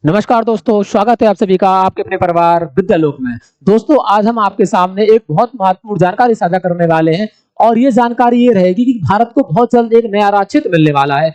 नमस्कार दोस्तों, स्वागत है आप सभी का आपके अपने परिवार विद्यालोक में। दोस्तों, आज हम आपके सामने एक बहुत महत्वपूर्ण जानकारी साझा करने वाले हैं और ये जानकारी ये रहेगी कि भारत को बहुत जल्द एक नया राज क्षेत्र मिलने वाला है।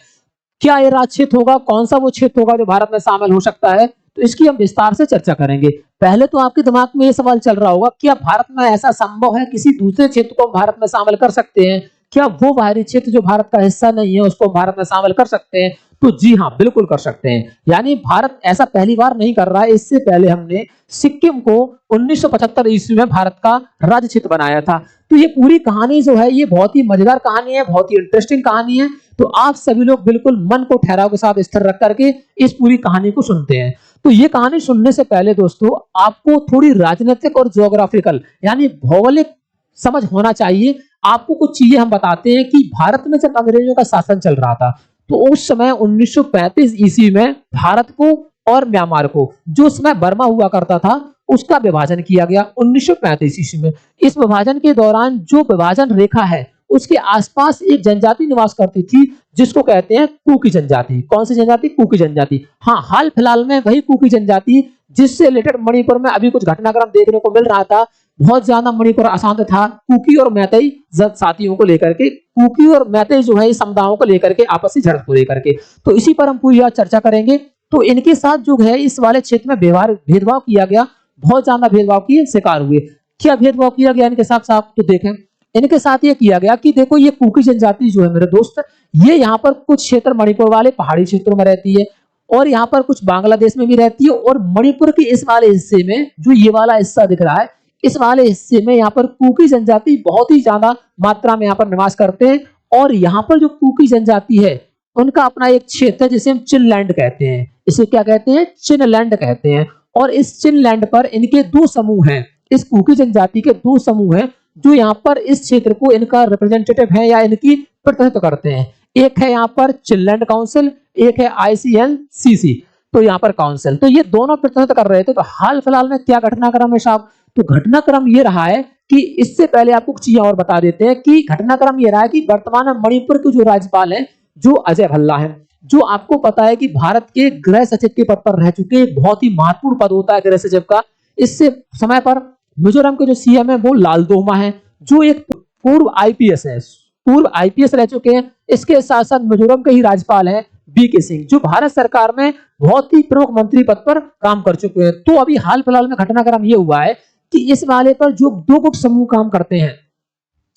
क्या ये राज क्षेत्र होगा? कौन सा वो क्षेत्र होगा जो भारत में शामिल हो सकता है? तो इसकी हम विस्तार से चर्चा करेंगे। पहले तो आपके दिमाग में ये सवाल चल रहा होगा, क्या भारत में ऐसा संभव है किसी दूसरे क्षेत्र को भारत में शामिल कर सकते हैं? क्या वो बाहरी क्षेत्र जो भारत का हिस्सा नहीं है उसको भारत में शामिल कर सकते हैं? तो जी हाँ, बिल्कुल कर सकते हैं। यानी भारत ऐसा पहली बार नहीं कर रहा है। इससे पहले हमने सिक्किम को 1975 ईस्वी में भारत का राज्य क्षेत्र बनाया था। तो ये पूरी कहानी जो है ये बहुत ही मजेदार कहानी है, बहुत ही इंटरेस्टिंग कहानी है। तो आप सभी लोग बिल्कुल मन को ठहराव के साथ स्थिर रख करके इस पूरी कहानी को सुनते हैं। तो ये कहानी सुनने से पहले दोस्तों आपको थोड़ी राजनीतिक और ज्योग्राफिकल यानी भौगोलिक समझ होना चाहिए। आपको कुछ चीजें हम बताते हैं कि भारत में जब अंग्रेजों का शासन चल रहा था तो उस समय 1935 ईस्वी में भारत को और म्यांमार को, जो उस समय बर्मा हुआ करता था, उसका विभाजन किया गया 1935 ईस्वी में। इस विभाजन के दौरान जो विभाजन रेखा है उसके आसपास एक जनजाति निवास करती थी जिसको कहते हैं कुकी जनजाति। कौन सी जनजाति? कुकी जनजाति। हाँ, हाल फिलहाल में वही कुकी जनजाति जिससे रिलेटेड मणिपुर में अभी कुछ घटनाक्रम देखने को मिल रहा था। बहुत ज्यादा मणिपुर अशांत था कुकी और मैतेई साथियों को लेकर के। कुकी और मैतेई जो है समुदायों को लेकर के आपसी झड़प को लेकर के। तो इसी पर हम पूरी चर्चा करेंगे। तो इनके साथ जो है इस वाले क्षेत्र में व्यवहार भेदभाव किया गया, बहुत ज्यादा भेदभाव की शिकार हुए। क्या भेदभाव किया गया इनके साथ साथ? तो देखें, इनके साथ ये किया गया कि देखो ये कुकी जनजाति जो है मेरे दोस्त, ये यहाँ पर कुछ क्षेत्र मणिपुर वाले पहाड़ी क्षेत्रों में रहती है और यहाँ पर कुछ बांग्लादेश में भी रहती है। और मणिपुर के इस वाले हिस्से में जो ये वाला हिस्सा दिख रहा है, इस वाले हिस्से में यहाँ पर कुकी जनजाति बहुत ही ज्यादा मात्रा में यहाँ पर निवास करते हैं। और यहाँ पर जो कुकी जनजाति है उनका अपना एक क्षेत्र है जिसे हम चिनलैंड कहते हैं। इसे क्या कहते हैं? चिनलैंड कहते हैं। और इस चिनलैंड पर इनके दो समूह हैं। इस कुकी जनजाति के दो समूह हैं जो यहाँ पर इस क्षेत्र को इनका रिप्रेजेंटेटिव है या इनकी प्रतिनिधित्व करते हैं। एक है यहाँ पर चिनलैंड काउंसिल, एक है ICNCC। तो यहाँ पर काउंसिल, तो ये दोनों प्रतिनिधित्व कर रहे थे। तो हाल फिलहाल में क्या घटनाक्रम है साहब? तो घटनाक्रम ये रहा है कि इससे पहले आपको कुछ चीजें और बता देते हैं कि घटनाक्रम ये रहा है कि वर्तमान में मणिपुर के जो राज्यपाल हैं जो अजय भल्ला हैं, जो आपको पता है कि भारत के गृह सचिव के पद पर रह चुके, बहुत ही महत्वपूर्ण पद होता है गृह सचिव का। इससे समय पर मिजोरम के जो CM है वो लालदोमा है, जो एक पूर्व IPS है, पूर्व IPS रह चुके हैं। इसके साथ साथ मिजोरम के ही राज्यपाल हैं BK सिंह, जो भारत सरकार में बहुत ही प्रमुख मंत्री पद पर काम कर चुके हैं। तो अभी हाल फिलहाल में घटनाक्रम ये हुआ है कि इस वाले पर जो दो गुट समूह काम करते हैं,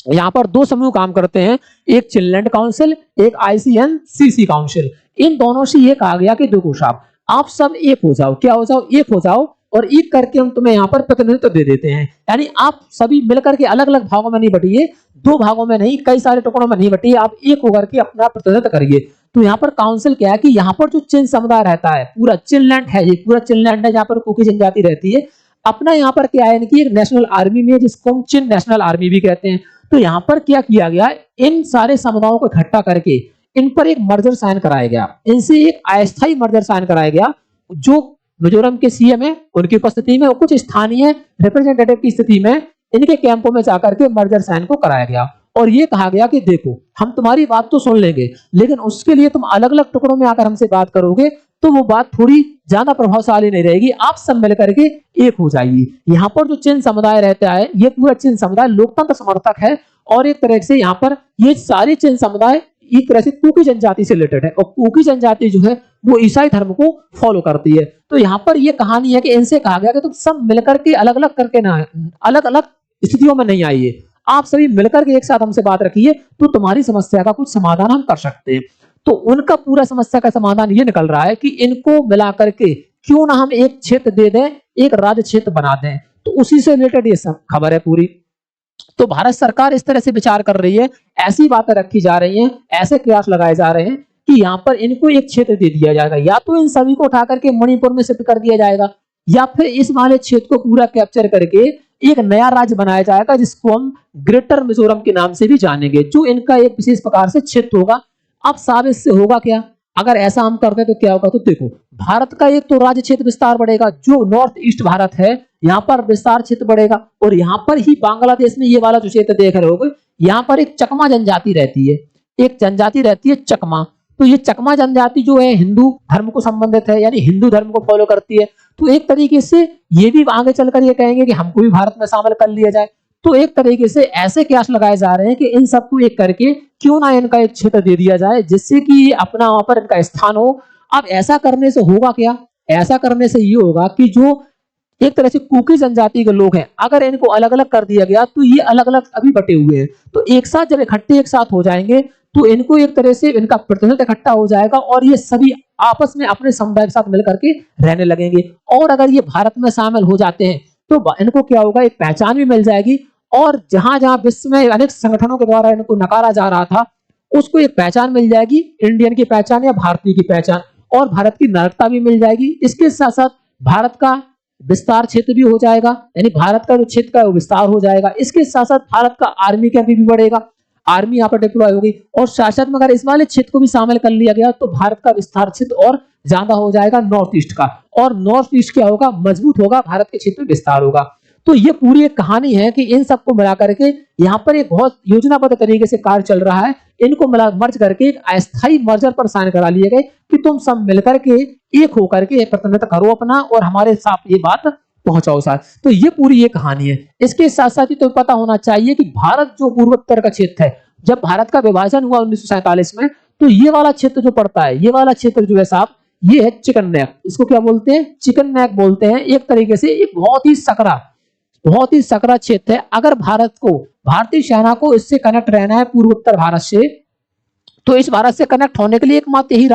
यहाँ पर दो समूह काम करते हैं, एक चिनलैंड काउंसिल, एक ICNCC काउंसिल। इन दोनों से ये कहा गया कि देखो साहब, आप सब एक हो जाओ। क्या हो जाओ? एक हो जाओ। और एक करके हम तुम्हें यहाँ पर प्रतिनिधित्व दे देते हैं। यानी आप सभी मिलकर के अलग अलग भागों में नहीं बटिए, दो भागों में नहीं, कई सारे टुकड़ों में नहीं बटिए, आप एक होकर के अपना प्रतिनिधित्व करिए। तो यहाँ पर काउंसिल क्या है कि यहाँ पर जो चिन समुदाय रहता है, पूरा चिनलैंड है, ये पूरा चिनलैंड है जहाँ पर कुकी जनजाति रहती है। अपना यहाँ पर क्या है इनकी एक नेशनल आर्मी में, जिसको हम चिन नेशनल आर्मी भी कहते हैं। तो यहाँ पर क्या किया गया, इन सारे समुदायों को इकट्ठा करके इन पर एक मर्जर साइन कराया गया। इनसे एक अस्थायी मर्जर साइन कराया गया। जो मिजोरम के CM है उनकी उपस्थिति में और कुछ स्थानीय रिप्रेजेंटेटिव की स्थिति में इनके कैंपों में जाकर के मर्जर साइन को कराया गया। और ये कहा गया कि देखो, हम तुम्हारी बात तो सुन लेंगे, लेकिन उसके लिए तुम अलग अलग टुकड़ों में आकर हमसे बात करोगे तो वो बात थोड़ी ज्यादा प्रभावशाली नहीं रहेगी। आप सब मिलकर के एक हो जाइए। यहाँ पर जो चिन समुदाय रहता है, ये पूरा चिन समुदाय लोकतंत्र समर्थक है और एक तरह से यहाँ पर ये सारे चिन समुदाय एक तरह से कुकी जनजाति से रिलेटेड है। और कुकी जनजाति जो है वो ईसाई धर्म को फॉलो करती है। तो यहाँ पर ये कहानी है कि इनसे कहा गया कि तुम सब मिलकर के अलग अलग करके ना, अलग अलग स्थितियों में नहीं आइए, आप सभी मिलकर के एक साथ हमसे बात रखिए तो तुम्हारी समस्या का कुछ समाधान हम कर सकते हैं। तो उनका पूरा समस्या का समाधान ये निकल रहा है कि इनको मिलाकर के क्यों ना हम एक क्षेत्र दे दें, एक राज्य क्षेत्र बना दें। तो उसी से रिलेटेड ये सब खबर है पूरी। तो भारत सरकार इस तरह से विचार कर रही है, ऐसी बातें रखी जा रही हैं, ऐसे प्रयास लगाए जा रहे हैं कि यहाँ पर इनको एक क्षेत्र दे दिया जाएगा, या तो इन सभी को उठा करके मणिपुर में शिफ्ट कर दिया जाएगा, या फिर इस वाले क्षेत्र को पूरा कैप्चर करके एक नया राज्य बनाया जाएगा जिसको हम ग्रेटर मिजोरम के नाम से भी जानेंगे, जो इनका एक विशेष प्रकार से क्षेत्र होगा। अब साहब इससे होगा क्या? अगर ऐसा हम करते हैं तो क्या होगा? तो देखो, भारत का एक तो राज्य क्षेत्र विस्तार बढ़ेगा, जो नॉर्थ ईस्ट भारत है यहाँ पर विस्तार क्षेत्र बढ़ेगा। और यहाँ पर ही बांग्लादेश में ये वाला जो क्षेत्र देख रहे होगे, यहाँ पर एक चकमा जनजाति रहती है, एक जनजाति रहती है चकमा। तो ये चकमा जनजाति जो है हिंदू धर्म को संबंधित है, यानी हिंदू धर्म को फॉलो करती है। तो एक तरीके से ये भी आगे चलकर ये कहेंगे कि हमको भी भारत में शामिल कर लिया जाए। तो एक तरीके से ऐसे कयास लगाए जा रहे हैं कि इन सबको एक करके क्यों ना इनका एक क्षेत्र दे दिया जाए, जिससे कि अपना वहां पर इनका स्थान हो। अब ऐसा करने से होगा क्या? ऐसा करने से ये होगा कि जो एक तरह से कुकी जनजाति के लोग हैं, अगर इनको अलग अलग कर दिया गया तो ये अलग अलग अभी बटे हुए हैं, तो एक साथ जब इकट्ठे एक साथ हो जाएंगे तो इनको एक तरह से इनका प्रतिशत इकट्ठा हो जाएगा और ये सभी आपस में अपने समुदाय के साथ मिलकर के रहने लगेंगे। और अगर ये भारत में शामिल हो जाते हैं तो इनको क्या होगा, एक पहचान भी मिल जाएगी। और जहां जहां विश्व में अनेक संगठनों के द्वारा इनको नकारा जा रहा था, उसको एक पहचान मिल जाएगी, इंडियन की पहचान या भारतीय की पहचान, और भारत की नागरिकता भी मिल जाएगी। इसके साथ साथ भारत का विस्तार क्षेत्र भी हो जाएगा, यानी भारत का जो क्षेत्र का विस्तार हो जाएगा। इसके साथ साथ भारत का आर्मी कैंप भी बढ़ेगा, आर्मी यहाँ पर डिप्लॉय होगी। और साथ साथ में अगर इस वाले क्षेत्र को भी शामिल कर लिया गया तो भारत का विस्तार क्षेत्र और ज्यादा हो जाएगा नॉर्थ ईस्ट का, और नॉर्थ ईस्ट क्या होगा, मजबूत होगा, भारत के क्षेत्र में विस्तार होगा। तो ये पूरी एक कहानी है कि इन सबको मिला करके यहाँ पर एक बहुत योजनाबद्ध तरीके से कार्य चल रहा है। इनको मिला मर्ज करके एक अस्थायी मर्जर पर साइन करा लिए गए कि तुम सब मिलकर के एक होकर के प्रतिनिधित्व करो अपना और हमारे साथ ये बात पहुंचाओ साथ। तो ये पूरी ये कहानी है। इसके साथ साथ ही तुम्हें पता होना चाहिए कि भारत जो पूर्वोत्तर का क्षेत्र है, जब भारत का विभाजन हुआ 1947 में, तो ये वाला क्षेत्र जो पड़ता है, ये वाला क्षेत्र जो है साहब, ये है चिकन नेक। इसको क्या बोलते हैं? चिकन नेक बोलते हैं। एक तरीके से एक बहुत ही सकरा क्षेत्र है। अगर भारत को, भारतीय सेना को इससे कनेक्ट रहना है पूर्वोत्तर भारत से, तो इस भारत से कनेक्ट होने के लिए एकमात्र यही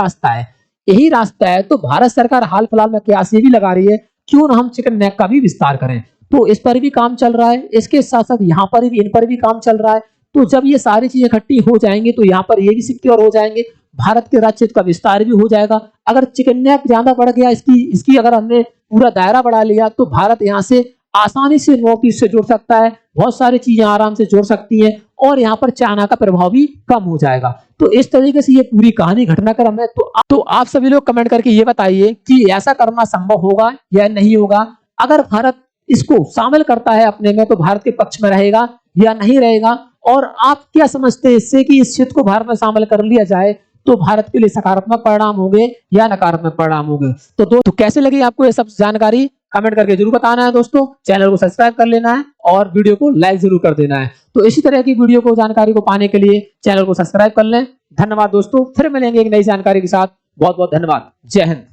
रास्ता है। तो भारत सरकार हाल फिलहाल में कयास ये भी लगा रही है, क्यों ना हम चिकन नेक का भी विस्तार करें। तो इस पर भी काम चल रहा है। इसके साथ साथ यहाँ पर भी, इन पर भी काम चल रहा है। तो जब ये सारी चीजें इकट्ठी हो जाएंगी तो यहाँ पर ये भी सिक्योर हो जाएंगे, भारत के राज्य क्षेत्र का विस्तार भी हो जाएगा। अगर चिकन नेक ज्यादा बढ़ गया, इसकी अगर हमने पूरा दायरा बढ़ा लिया, तो भारत यहाँ से आसानी से नॉर्थ ईस्ट से जुड़ सकता है, बहुत सारी चीजें आराम से जुड़ सकती हैं, और यहाँ पर चाइना का प्रभाव भी कम हो जाएगा। तो इस तरीके से ये पूरी कहानी घटनाक्रम है। तो आप सभी लोग कमेंट करके ये बताइए कि ऐसा करना संभव होगा या नहीं होगा। अगर भारत इसको शामिल करता है अपने में, तो भारत के पक्ष में रहेगा या नहीं रहेगा, और आप क्या समझते हैं इससे कि इस क्षेत्र को भारत में शामिल कर लिया जाए तो भारत के लिए सकारात्मक परिणाम होंगे या नकारात्मक परिणाम होंगे। तो दोस्तों कैसे लगी आपको ये सब जानकारी, कमेंट करके जरूर बताना है दोस्तों। चैनल को सब्सक्राइब कर लेना है और वीडियो को लाइक जरूर कर देना है। तो इसी तरह की वीडियो को, जानकारी को पाने के लिए चैनल को सब्सक्राइब कर लें। धन्यवाद दोस्तों, फिर मिलेंगे एक नई जानकारी के साथ। बहुत बहुत धन्यवाद। जय हिंद।